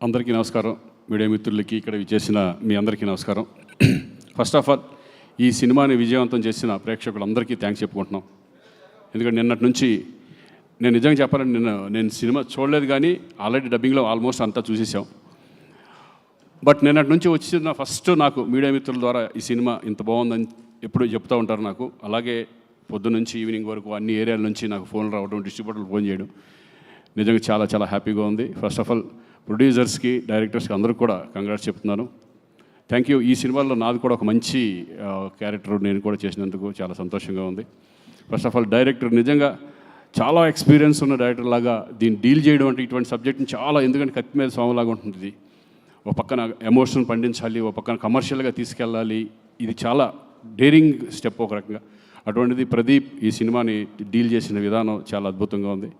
అందరికీ నమస్కారం. మీడియా మిత్రులకి, ఇక్కడ విచ్చేసిన మీ అందరికీ నమస్కారం. ఫస్ట్ ఆఫ్ ఆల్, ఈ సినిమాని విజయవంతం చేసిన ప్రేక్షకులందరికీ థ్యాంక్స్ చెప్పుకుంటున్నాం. ఎందుకంటే నిన్నటి నుంచి నేను నిజంగా చెప్పాలంటే నేను సినిమా చూడలేదు, కానీ ఆల్రెడీ డబ్బింగ్లో ఆల్మోస్ట్ అంతా చూసేసాం. బట్ నిన్నటి నుంచి వచ్చిన ఫస్ట్ నాకు మీడియా మిత్రుల ద్వారా ఈ సినిమా ఇంత బాగుందని ఎప్పుడూ చెప్తూ ఉంటారు నాకు. అలాగే పొద్దు నుంచి ఈవినింగ్ వరకు అన్ని ఏరియాల నుంచి నాకు ఫోన్లు రావడం, డిస్ట్రిబ్యూటర్లు ఫోన్ చేయడం నిజంగా చాలా చాలా హ్యాపీగా ఉంది. ఫస్ట్ ఆఫ్ ఆల్ ప్రొడ్యూసర్స్కి, డైరెక్టర్స్కి అందరికీ కూడా కంగ్రాట్స్ చెప్తున్నాను. Thank you. ఈ సినిమాలో నాది కూడా ఒక మంచి క్యారెక్టర్ నేను కూడా చేసినందుకు చాలా సంతోషంగా ఉంది. ఫస్ట్ ఆఫ్ ఆల్ డైరెక్టర్ నిజంగా చాలా ఎక్స్పీరియన్స్ ఉన్న డైరెక్టర్ లాగా దీన్ని డీల్ చేయడం అంటే ఇటువంటి సబ్జెక్ట్ని చాలా, ఎందుకంటే కత్తి మీద సోమలాగా ఉంటుంది. ఒక పక్కన ఎమోషన్ పండించాలి, ఒక పక్కన కమర్షియల్గా తీసుకెళ్ళాలి. ఇది చాలా డేరింగ్ స్టెప్ ఒక రకంగా. అటువంటిది ప్రదీప్ ఈ సినిమాని డీల్ చేసిన విధానం చాలా అద్భుతంగా ఉంది.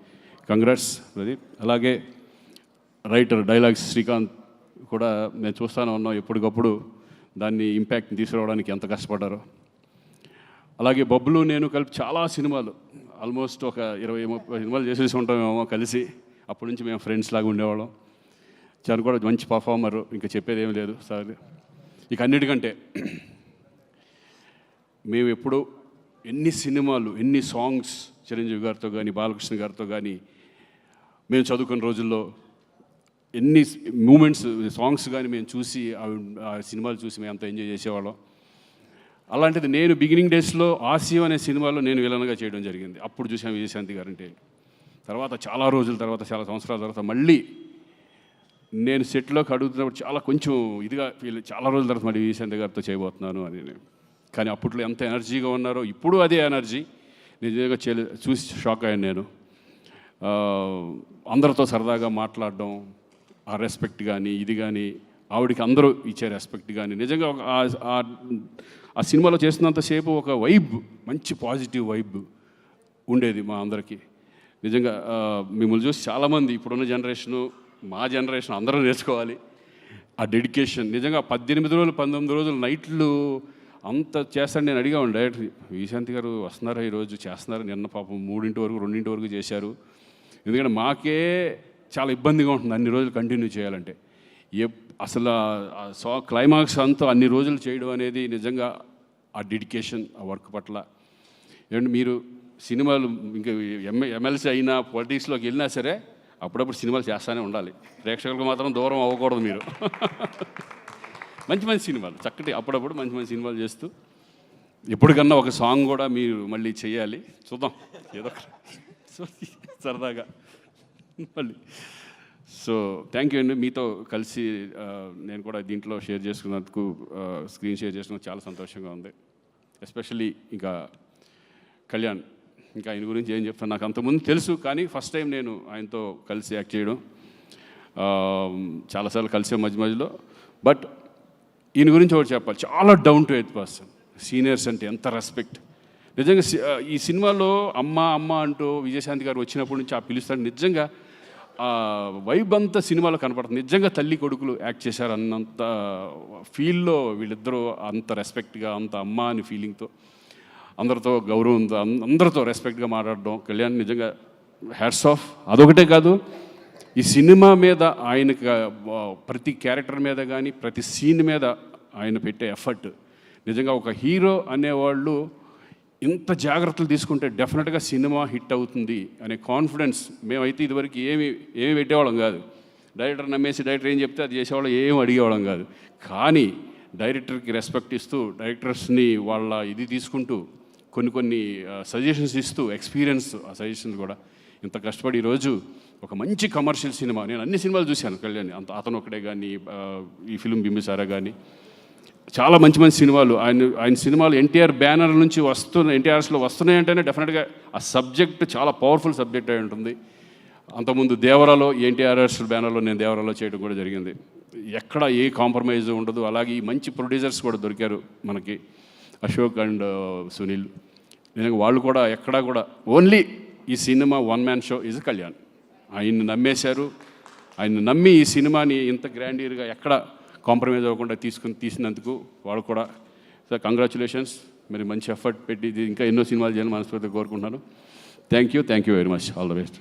కంగ్రాట్స్ ప్రదీప్. అలాగే రైటర్ డైలాగ్స్ శ్రీకాంత్ కూడా నేను చూస్తూనే ఉన్నాం, ఎప్పటికప్పుడు దాన్ని ఇంపాక్ట్ని తీసుకురావడానికి ఎంత కష్టపడ్డారో. అలాగే బబ్లు నేను కలిపి చాలా సినిమాలు, ఆల్మోస్ట్ ఒక 20-30 సినిమాలు చేసేసి ఉంటామేమో కలిసి. అప్పటి నుంచి మేము ఫ్రెండ్స్ లాగా ఉండేవాళ్ళం. చాలా కూడా మంచి పర్ఫార్మరు, ఇంకా చెప్పేది ఏమీ లేదు సార్. ఇక అన్నిటికంటే మేము ఎప్పుడు ఎన్ని సినిమాలు, ఎన్ని సాంగ్స్ చిరంజీవి గారితో కానీ, బాలకృష్ణ గారితో కానీ మేము చదువుకున్న రోజుల్లో ఎన్ని మూమెంట్స్, సాంగ్స్ కానీ మేము చూసి ఆ సినిమాలు చూసి మేము అంత ఎంజాయ్ చేసేవాళ్ళం. అలాంటిది నేను బిగినింగ్ డేస్లో ఆశయం అనే సినిమాలో నేను విలన్గా చేయడం జరిగింది. అప్పుడు చూసాను విజయశాంతి గారంటే. తర్వాత చాలా రోజుల తర్వాత, చాలా సంవత్సరాల తర్వాత మళ్ళీ నేను సెట్లోకి అడుగుతున్నప్పుడు చాలా కొంచెం ఇదిగా చాలా రోజుల తర్వాత మళ్ళీ విజయశాంతి గారితో చేయబోతున్నాను అని. కానీ అప్పట్లో ఎంత ఎనర్జీగా ఉన్నారో ఇప్పుడు అదే ఎనర్జీ నిజంగా చూసి షాక్ అయ్యాను నేను. అందరితో సరదాగా మాట్లాడడం, ఆ రెస్పెక్ట్ కానీ ఇది కానీ, ఆవిడికి అందరూ ఇచ్చే రెస్పెక్ట్ కానీ, నిజంగా ఆ సినిమాలో చేస్తున్నంతసేపు ఒక వైబ్, మంచి పాజిటివ్ వైబ్ ఉండేది మా అందరికీ. నిజంగా మిమ్మల్ని చూసి చాలామంది ఇప్పుడున్న జనరేషను, మా జనరేషన్ అందరూ నేర్చుకోవాలి ఆ డెడికేషన్. నిజంగా 18 రోజులు 19 రోజులు నైట్లు అంత చేస్తాను. నేను అడిగా ఉండే డైరెక్టర్, విజయశాంతి గారు వస్తున్నారా ఈరోజు, చేస్తున్నారు. నిన్న పాపం 3 వరకు 2 వరకు చేశారు. ఎందుకంటే మాకే చాలా ఇబ్బందిగా ఉంటుంది అన్ని రోజులు కంటిన్యూ చేయాలంటే. అసలు క్లైమాక్స్ అంతా అన్ని రోజులు చేయడం అనేది నిజంగా ఆ డెడికేషన్, ఆ వర్క్ పట్ల. ఏమంటే మీరు సినిమాలు ఇంకా ఎమ్మెల్సీ అయినా, పొలిటిక్స్లోకి వెళ్ళినా సరే అప్పుడప్పుడు సినిమాలు చేస్తూనే ఉండాలి. ప్రేక్షకులకు మాత్రం దూరం అవ్వకూడదు మీరు. మంచి మంచి సినిమాలు, చక్కటి అప్పుడప్పుడు మంచి మంచి సినిమాలు చేస్తూ ఎప్పటికన్నా ఒక సాంగ్ కూడా మీరు మళ్ళీ చేయాలి. చూద్దాం ఏదో సరదాగా మళ్ళీ. సో థ్యాంక్ యూ అండి. మీతో కలిసి నేను కూడా దీంట్లో షేర్ చేసుకున్నందుకు, స్క్రీన్ షేర్ చేసుకున్నందుకు చాలా సంతోషంగా ఉంది. ఎస్పెషల్లీ ఇంకా కళ్యాణ్, ఇంకా ఆయన గురించి ఏం చెప్తాను, నాకు అంతకుముందు తెలుసు, కానీ ఫస్ట్ టైం నేను ఆయనతో కలిసి యాక్ట్ చేయడం. చాలాసార్లు కలిసే మధ్యలో. బట్ ఈయన గురించి ఒకటి చెప్పాలి, చాలా down to earth person. Seniors అంటే ఎంత రెస్పెక్ట్. నిజంగా ఈ సినిమాలో అమ్మ అమ్మ అంటూ విజయశాంతి గారు వచ్చినప్పటి నుంచి ఆ పిలుస్తాడు. నిజంగా వైబ్ అంతా సినిమాలో కనపడుతుంది. నిజంగా తల్లి కొడుకులు యాక్ట్ చేశారు అన్నంత ఫీల్లో వీళ్ళిద్దరూ, అంత రెస్పెక్ట్గా, అంత అమ్మ అని ఫీలింగ్తో, అందరితో గౌరవంతో, అందరితో రెస్పెక్ట్గా మాట్లాడడం. కళ్యాణ్ నిజంగా హ్యాట్స్ ఆఫ్. అదొకటే కాదు, ఈ సినిమా మీద ఆయనకి ప్రతి క్యారెక్టర్ మీద కానీ, ప్రతి సీన్ మీద ఆయన పెట్టే ఎఫర్ట్. నిజంగా ఒక హీరో అనేవాళ్ళు ఇంత జాగ్రత్తలు తీసుకుంటే డెఫినెట్గా సినిమా హిట్ అవుతుంది అనే కాన్ఫిడెన్స్. మేమైతే ఇదివరకు ఏమి పెట్టేవాళ్ళం కాదు. డైరెక్టర్ నమ్మేసి డైరెక్టర్ ఏం చెప్తే అది చేసేవాళ్ళం, ఏం అడిగేవాళ్ళం కాదు. కానీ డైరెక్టర్కి రెస్పెక్ట్ ఇస్తూ, డైరెక్టర్స్ని వాళ్ళ ఇది తీసుకుంటూ, కొన్ని సజెషన్స్ ఇస్తూ, ఎక్స్పీరియన్స్ ఆ సజెషన్స్ కూడా ఇంత కష్టపడి ఈరోజు ఒక మంచి కమర్షియల్ సినిమా. నేను అన్ని సినిమాలు చూశాను కళ్యాణ్, అతను ఒకటే కానీ, ఈ ఫిల్మ్ బింబిసారా కానీ, చాలా మంచి మంచి సినిమాలు. ఆయన సినిమాలు ఎన్టీఆర్ బ్యానర్ నుంచి ఎన్టీఆర్స్లో వస్తున్నాయంటేనే డెఫినెట్గా ఆ సబ్జెక్ట్ చాలా పవర్ఫుల్ సబ్జెక్ట్ అయి ఉంటుంది. అంతకుముందు దేవరాలో, ఎన్టీఆర్ఎస్ బ్యానర్లో నేను దేవరాలో చేయడం కూడా జరిగింది. ఎక్కడ ఏ కాంప్రమైజ్ ఉండదు. అలాగే ఈ మంచి ప్రొడ్యూసర్స్ కూడా దొరికారు మనకి, అశోక్ అండ్ సునీల్. నిజంగా వాళ్ళు కూడా ఎక్కడా కూడా ఓన్లీ ఈ cinema one man show is Kalyan. ఆయన్ని నమ్మేశారు. ఆయన నమ్మి ఈ సినిమాని ఇంత గ్రాండియర్గా ఎక్కడ కాంప్రమైజ్ అవ్వకుండా తీసినందుకు వాళ్ళు కూడా సార్ కంగ్రాచులేషన్స్. మరి మంచి ఎఫర్ట్ పెట్టి ఇంకా ఎన్నో సినిమాలు చేయాలని మనస్ఫూర్తిగా కోరుకుంటున్నాను. Thank you very much. All the best.